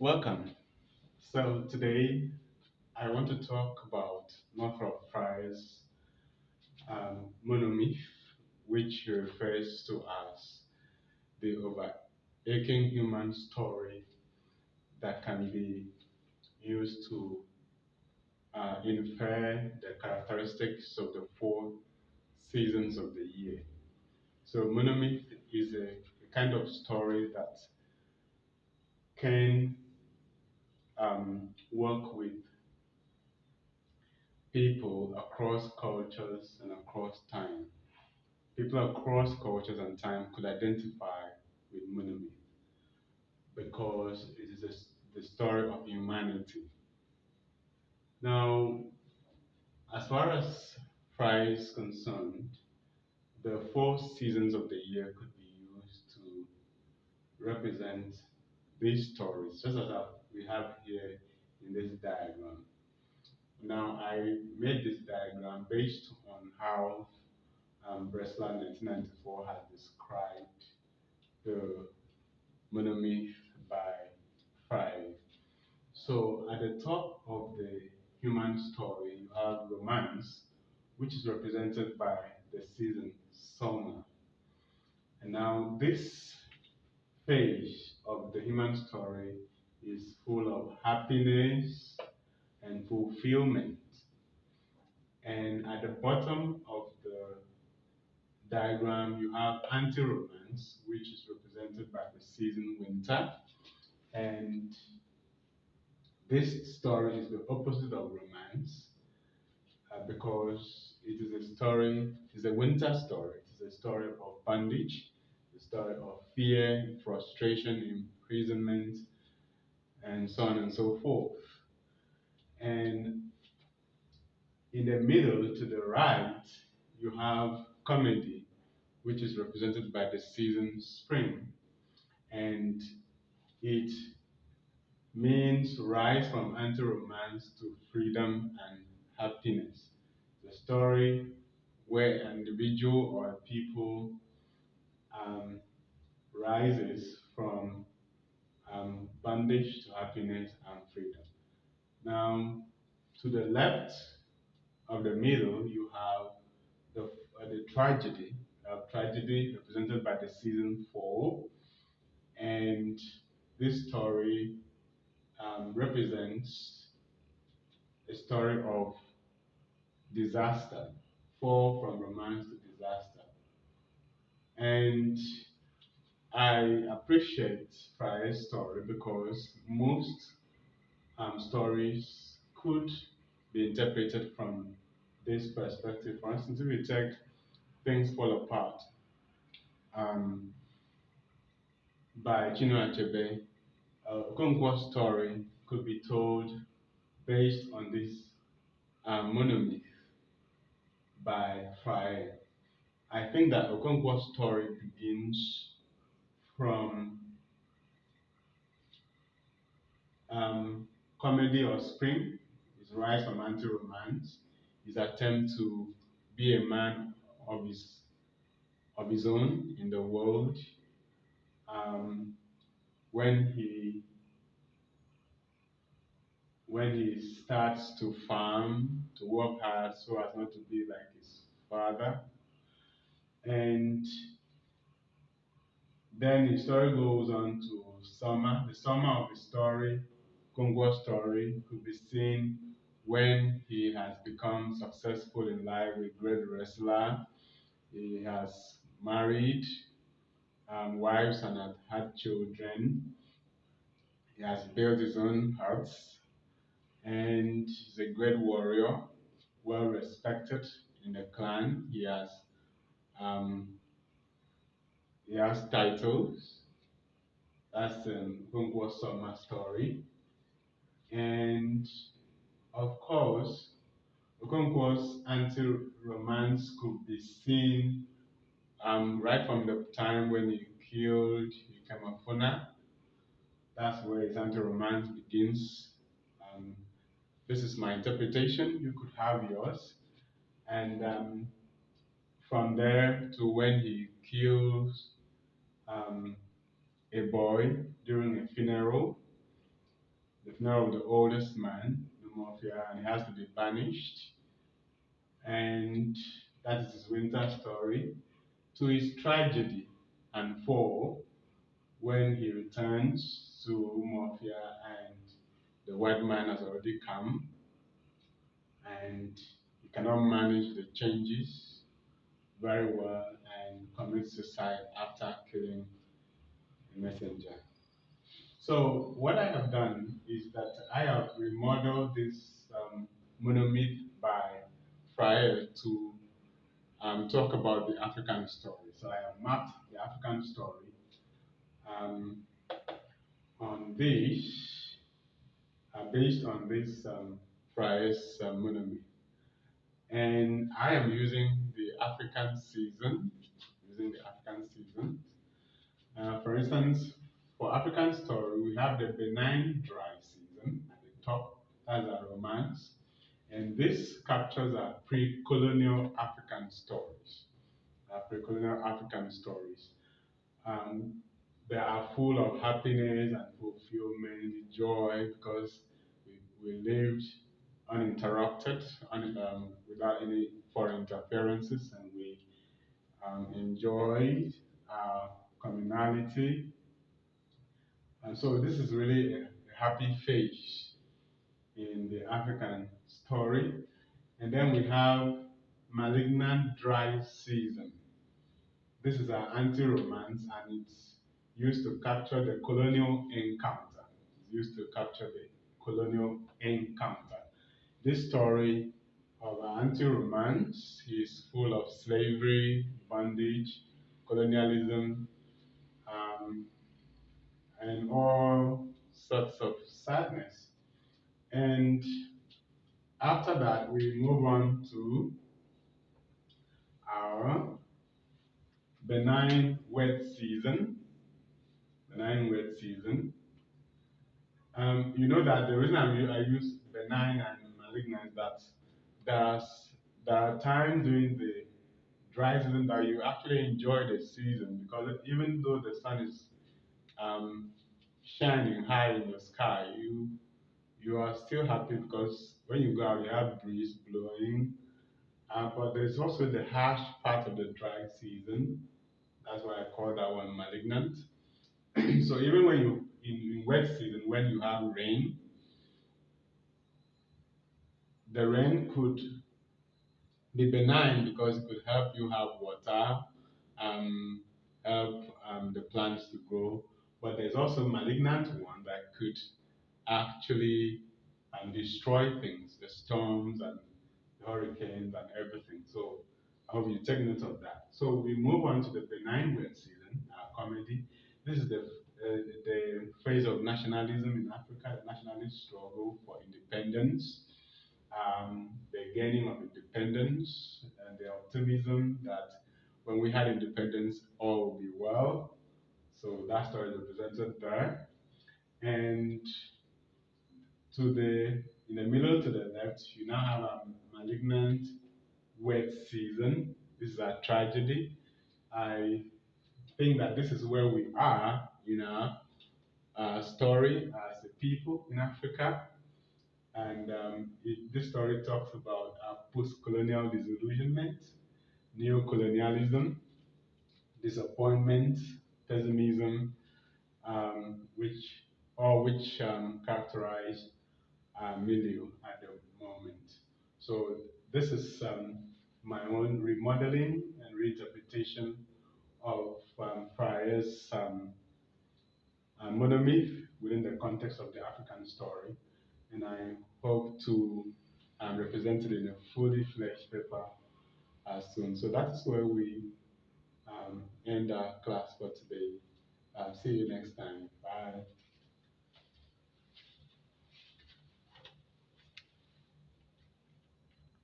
Welcome. So today I want to talk about Northrop Frye's Monomyth, which he refers to as the overarching human story that can be used to infer the characteristics of the four seasons of the year. So Monomyth is a kind of story that can work with people across cultures and across time. People across cultures and time could identify with Monomyth because it is the story of humanity. Now, as far as Frye is concerned, the four seasons of the year could be used to represent these stories, just as we have here in this diagram. Now, I made this diagram based on how Breslau 1994 has described the Monomyth by Frye. So at the top of the human story, you have romance, which is represented by the season summer. And now this phase of the human story is full of happiness and fulfillment. And at the bottom of the diagram, you have anti-romance, which is represented by the season winter. And this story is the opposite of romance because it is a story, it is a winter story. It is a story of bondage, a story of fear, frustration, imprisonment, and so on and so forth. And in the middle to the right, you have comedy, which is represented by the season spring. And it means rise from anti-romance to freedom and happiness. The story where an individual or a people um, rises from bondage to happiness and freedom. Now, to the left of the middle, you have the tragedy, tragedy represented by the season fall, and this story represents a story of disaster, fall from romance to disaster. And I appreciate Frye's story because most stories could be interpreted from this perspective. For instance, if you take Things Fall Apart um, by Chinua Achebe, Okonkwo's story could be told based on this monomyth by Frye. I think that Okonkwo's story begins from um, comedy or spring, his rise from anti-romance, his attempt to be a man of his own in the world, um, when he starts to farm, to work hard so as not to be like his father, and then the story goes on to summer. The summer of the story, Congo's story, could be seen when he has become successful in life, a great wrestler. He has married wives and had children. He has built his own house, and he's a great warrior, well respected in the clan. Um, he has titles. That's Congo's summer story. And of course, Okonkwo's anti-romance could be seen right from the time when he killed Ikemefuna. That's where his anti-romance begins. Um, this is my interpretation. You could have yours. And from there to when he kills um, a boy during a funeral, the funeral of the oldest man, Monomyth, and he has to be banished. And that is his winter story. To his tragedy and fall, when he returns to Mafia and the white man has already come and he cannot manage the changes very well and commits suicide after killing the messenger. So what I have done is that I have remodeled this monomyth by Frye to talk about the African story. So I have mapped the African story um, on this, based on this Frye's monomyth. And I am using the African season, for instance, for African story, we have the benign dry season at the top, that's a romance. And this captures our pre-colonial African stories. Um, they are full of happiness and fulfillment, joy, because we lived uninterrupted, without any foreign interferences, and we enjoyed our communality. And so this is really a happy phase in the African story. And then we have malignant dry season. This is an anti-romance and it's used to capture the colonial encounter. It's used to capture the colonial encounter. This story of an anti-romance is full of slavery, bondage, colonialism, um, and all sorts of sadness. And after that, we move on to our benign wet season. Benign wet season. You know that the reason I use benign and malignant is that there's there are times during the dry season that you actually enjoy the season because even though the sun is um, shining high in the sky, you are still happy because when you go out, you have breeze blowing. But there's also the harsh part of the dry season. That's why I call that one malignant. So even when in wet season, when you have rain, the rain could be benign because it could help you have water, um, help the plants to grow. But there's also malignant one that could actually destroy things, the storms and the hurricanes and everything. So I hope you take note of that. So we move on to the benign wet season, comedy. This is the phase of nationalism in Africa, the nationalist struggle for independence, the gaining of independence, and the optimism that when we had independence, all will be well. So that story is represented there. And to the in the middle to the left, you now have a malignant wet season. This is a tragedy. I think that this is where we are in our story as a people in Africa. And this story talks about post-colonial disillusionment, neo-colonialism, disappointment, pessimism, which characterize milieu at the moment. So this is my own remodeling and reinterpretation of Frye's monomyth within the context of the African story, and I hope to represent it in a fully fledged paper soon. So that's where we end our class for today. See you next time. Bye.